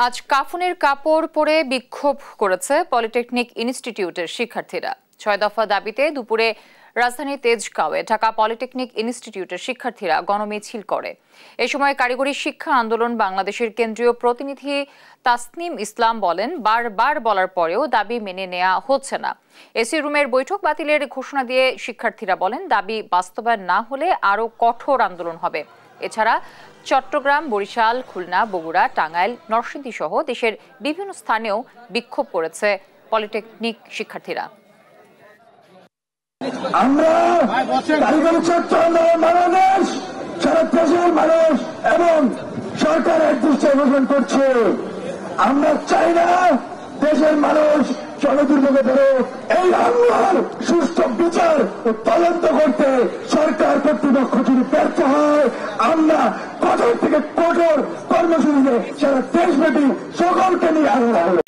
আজ কাফনের কাপড় পরে বিক্ষোভ করেছে পলিটেকনিক ইনস্টিটিউটের শিক্ষার্থীরা। ৬ দফা দাবিতে দুপুরে রাজধানীর তেজগাঁওয়ে ঢাকা পলিটেকনিক ইনস্টিটিউটের শিক্ষার্থীরা গণমিছিল করে। এ সময় কারিগরি শিক্ষা আন্দোলন বাংলাদেশের কেন্দ্রীয় প্রতিনিধি তাসনিম ইসলাম বলেন, বারবার বলার পরেও দাবি মেনে নেওয়া হচ্ছে না। এসি রুমের বৈঠক বাতিলের ঘোষণা দিয়ে শিক্ষার্থীরা বলেন, দাবি বাস্তবায়ন না হলে আরও কঠোর আন্দোলন হবে। এছাড়া চট্টগ্রাম, বরিশাল, খুলনা, বগুড়া, টাঙ্গাইল, নরসিংদী সহ দেশের বিভিন্ন স্থানেও বিক্ষোভ করেছে পলিটেকনিক শিক্ষার্থীরা। আমরা কারিগরি ছাত্র আন্দোলন বাংলাদেশ সারা দেশের মানুষ এবং সরকারের দৃষ্টি আকর্ষণ করছে। আমরা চাই না দেশের মানুষ জনদুর্ভোগে পড়ে। এই হামলার সুষ্ঠু বিচার ও তদন্ত করতে সরকার কর্তৃপক্ষ যদি ব্যর্থ হয়, আমরা কঠোর থেকে কঠোর কর্মসূচিতে সারা দেশব্যাপী সকলকে নিয়ে আলোচনা